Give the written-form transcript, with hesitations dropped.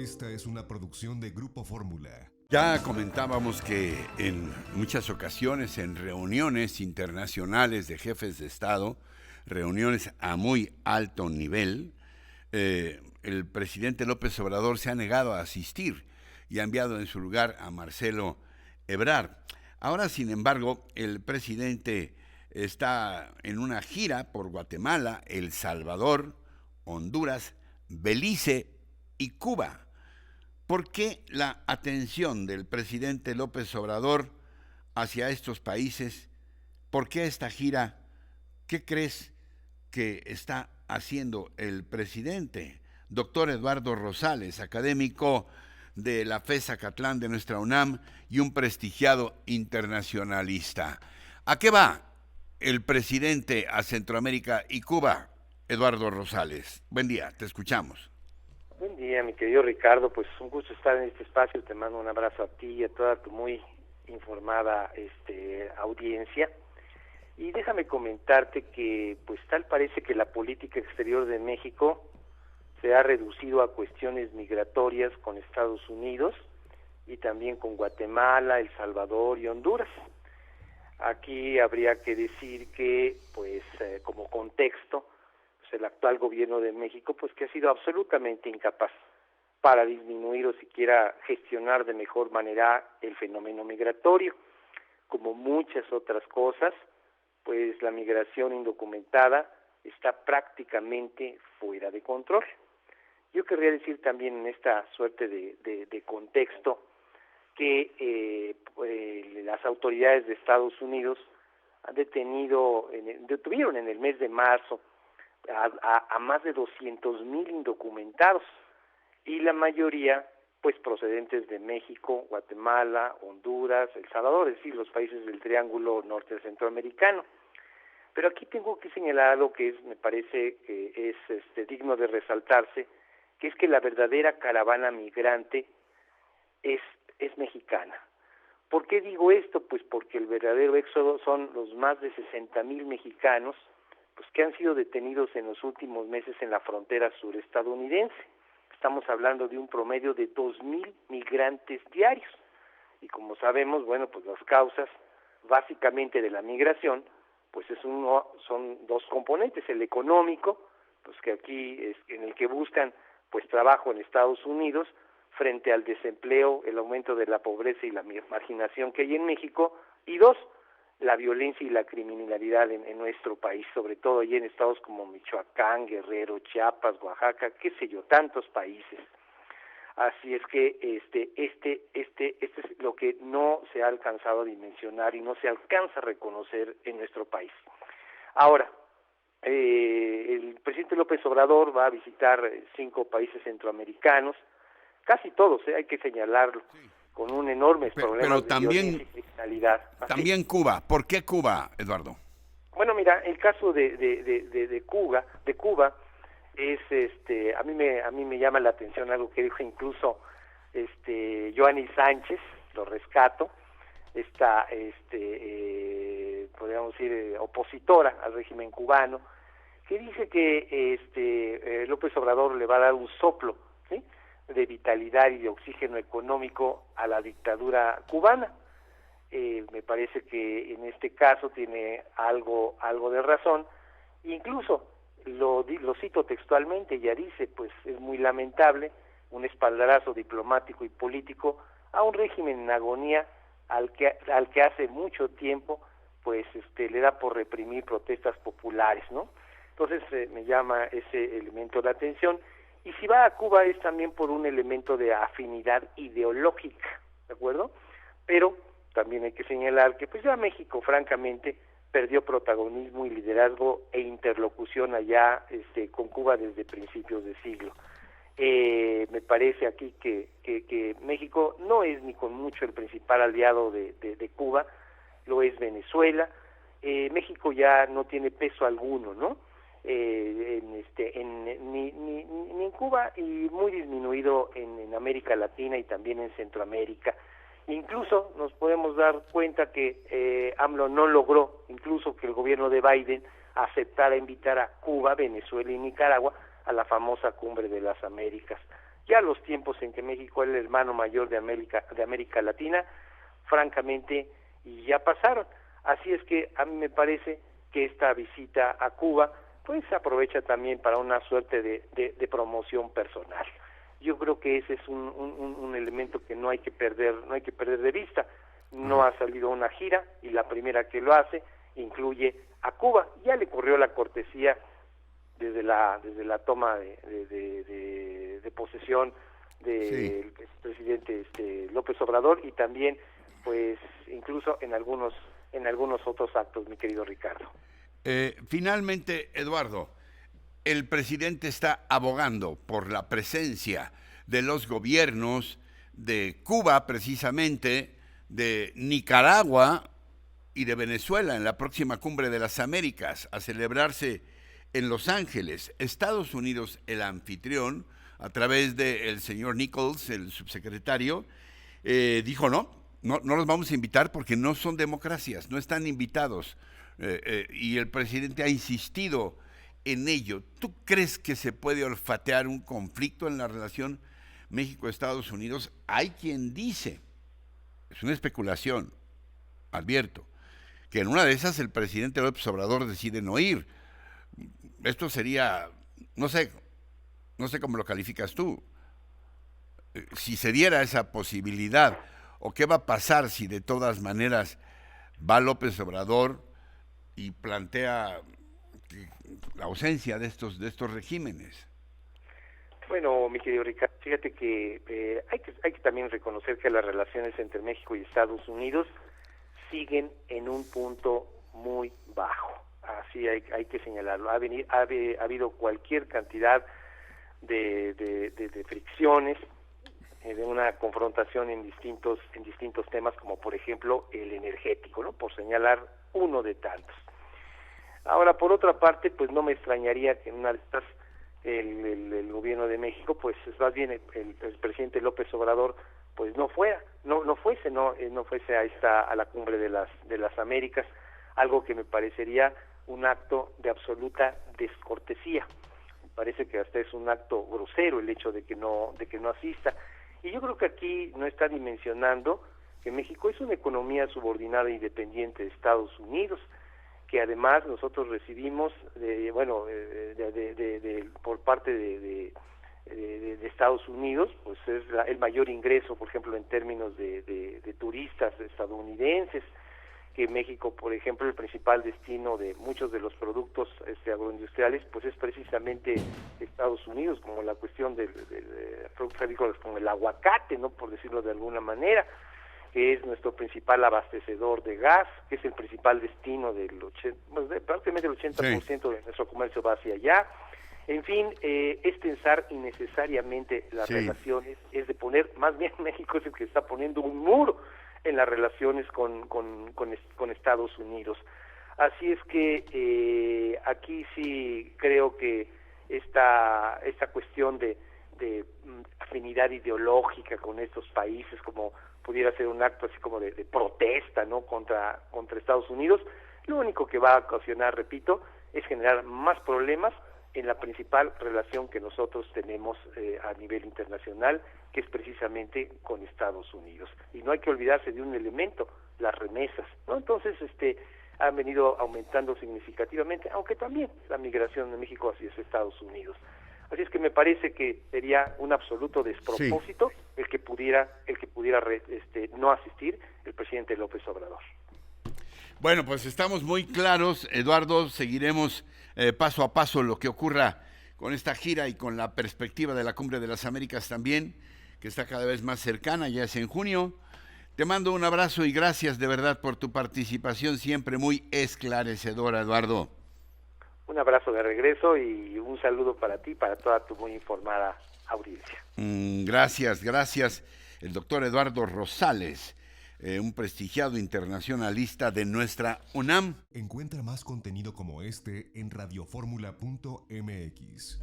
Esta es una producción de Grupo Fórmula. Ya comentábamos que en muchas ocasiones en reuniones internacionales de jefes de Estado, reuniones a muy alto nivel, el presidente López Obrador se ha negado a asistir y ha enviado en su lugar a Marcelo Ebrard. Ahora, sin embargo, el presidente está en una gira por Guatemala, El Salvador, Honduras, Belice y Cuba. ¿Por qué la atención del presidente López Obrador hacia estos países? ¿Por qué esta gira? ¿Qué crees que está haciendo el presidente? Doctor Eduardo Rosales, académico de la FES Zacatlán de nuestra UNAM y un prestigiado internacionalista. ¿A qué va el presidente a Centroamérica y Cuba? Eduardo Rosales, buen día, te escuchamos. Buen día, mi querido Ricardo, pues un gusto estar en este espacio, te mando un abrazo a ti y a toda tu muy informada audiencia. Y déjame comentarte que pues tal parece que la política exterior de México se ha reducido a cuestiones migratorias con Estados Unidos y también con Guatemala, El Salvador y Honduras. Aquí habría que decir que pues como contexto, el actual gobierno de México, pues que ha sido absolutamente incapaz para disminuir o siquiera gestionar de mejor manera el fenómeno migratorio. Como muchas otras cosas, pues la migración indocumentada está prácticamente fuera de control. Yo querría decir también en esta suerte de contexto que las autoridades de Estados Unidos han detuvieron en el mes de marzo a más de 200,000 indocumentados y la mayoría pues procedentes de México, Guatemala, Honduras, El Salvador, es decir, los países del Triángulo Norte Centroamericano. Pero aquí tengo que señalar algo que me parece que es digno de resaltarse, que es que la verdadera caravana migrante es mexicana. ¿Por qué digo esto? Pues porque el verdadero éxodo son los más de 60,000 mexicanos pues que han sido detenidos en los últimos meses en la frontera surestadounidense. Estamos hablando de un promedio de 2,000 migrantes diarios. Y como sabemos, bueno, pues las causas básicamente de la migración, pues son dos componentes, el económico, pues que aquí es en el que buscan pues trabajo en Estados Unidos, frente al desempleo, el aumento de la pobreza y la marginación que hay en México, y dos, la violencia y la criminalidad en nuestro país, sobre todo allí en estados como Michoacán, Guerrero, Chiapas, Oaxaca, qué sé yo, tantos países. Así es que este es lo que no se ha alcanzado a dimensionar y no se alcanza a reconocer en nuestro país. Ahora, el presidente López Obrador va a visitar 5 países centroamericanos, casi todos, hay que señalarlo, sí, con un enorme problema de violencia y criminalidad. También Cuba. ¿Por qué Cuba, Eduardo? Bueno, mira, el caso de Cuba es a mí me llama la atención algo que dijo incluso Joanny Sánchez, lo rescato, esta podríamos decir opositora al régimen cubano, que dice que López Obrador le va a dar un soplo, ¿sí?, de vitalidad y de oxígeno económico a la dictadura cubana. Me parece que en este caso tiene algo de razón. Incluso lo cito textualmente, ya dice, pues es muy lamentable un espaldarazo diplomático y político a un régimen en agonía al que hace mucho tiempo pues le da por reprimir protestas populares, ¿no? Entonces me llama ese elemento de atención. Y si va a Cuba es también por un elemento de afinidad ideológica, ¿de acuerdo? Pero también hay que señalar que pues ya México francamente perdió protagonismo y liderazgo e interlocución allá con Cuba desde principios de siglo. Me parece aquí que México no es ni con mucho el principal aliado de Cuba, lo es Venezuela. México ya no tiene peso alguno, ¿no? Ni en Cuba y muy disminuido en América Latina y también en Centroamérica. Incluso nos podemos dar cuenta que AMLO no logró incluso que el gobierno de Biden aceptara invitar a Cuba, Venezuela y Nicaragua a la famosa Cumbre de las Américas. Ya los tiempos en que México era el hermano mayor de América Latina, francamente, ya pasaron. Así es que a mí me parece que esta visita a Cuba pues se aprovecha también para una suerte de promoción personal. Yo creo que ese es un elemento que no hay que perder de vista. No ha salido una gira y la primera que lo hace incluye a Cuba. Ya le corrió la cortesía desde la toma de posesión del presidente López Obrador, y también pues incluso en algunos otros actos, mi querido Ricardo. Finalmente, Eduardo, el presidente está abogando por la presencia de los gobiernos de Cuba, precisamente, de Nicaragua y de Venezuela en la próxima Cumbre de las Américas, a celebrarse en Los Ángeles. Estados Unidos, el anfitrión, a través del señor Nichols, el subsecretario, dijo no los vamos a invitar porque no son democracias, no están invitados. Y el presidente ha insistido en ello. ¿Tú crees que se puede olfatear un conflicto en la relación México-Estados Unidos? Hay quien dice, es una especulación, advierto, que en una de esas el presidente López Obrador decide no ir. Esto sería, no sé cómo lo calificas tú, si se diera esa posibilidad, o qué va a pasar si de todas maneras va López Obrador y plantea la ausencia de estos regímenes. Bueno, mi querido Ricardo, fíjate que hay que también reconocer que las relaciones entre México y Estados Unidos siguen en un punto muy bajo. Así hay que señalarlo. Ha habido cualquier cantidad de fricciones, de una confrontación en distintos temas, como por ejemplo el energético, ¿no? Por señalar uno de tantos. Ahora, por otra parte, pues no me extrañaría que en una de estas el gobierno de México, pues más bien el presidente López Obrador, pues no fuese a la Cumbre de las Américas, algo que me parecería un acto de absoluta descortesía. Me parece que hasta es un acto grosero el hecho de que no asista. Y yo creo que aquí no está dimensionando que México es una economía subordinada e independiente de Estados Unidos, que además nosotros recibimos por parte de Estados Unidos, pues es el mayor ingreso, por ejemplo, en términos de turistas estadounidenses, que México, por ejemplo, el principal destino de muchos de los productos agroindustriales, pues es precisamente Estados Unidos, como la cuestión de productos agrícolas, como el aguacate, no, por decirlo de alguna manera, que es nuestro principal abastecedor de gas, que es el principal destino prácticamente el 80% de nuestro comercio va hacia allá. En fin, es pensar innecesariamente las relaciones, es de poner, más bien México es el que está poniendo un muro en las relaciones con Estados Unidos. Así es que aquí sí creo que esta cuestión de afinidad ideológica con estos países, como pudiera ser un acto así como de protesta, ¿no?, contra Estados Unidos, lo único que va a ocasionar, repito, es generar más problemas en la principal relación que nosotros tenemos a nivel internacional, que es precisamente con Estados Unidos. Y no hay que olvidarse de un elemento, las remesas, ¿no? Entonces, han venido aumentando significativamente, aunque también la migración de México hacia Estados Unidos. Así es que me parece que sería un absoluto despropósito el que pudiera no asistir el presidente López Obrador. Bueno, pues estamos muy claros, Eduardo, seguiremos paso a paso lo que ocurra con esta gira y con la perspectiva de la Cumbre de las Américas también, que está cada vez más cercana, ya es en junio. Te mando un abrazo y gracias de verdad por tu participación, siempre muy esclarecedora, Eduardo. Un abrazo de regreso y un saludo para ti, para toda tu muy informada audiencia. Gracias. El doctor Eduardo Rosales, un prestigiado internacionalista de nuestra UNAM. Encuentra más contenido como este en radioformula.mx.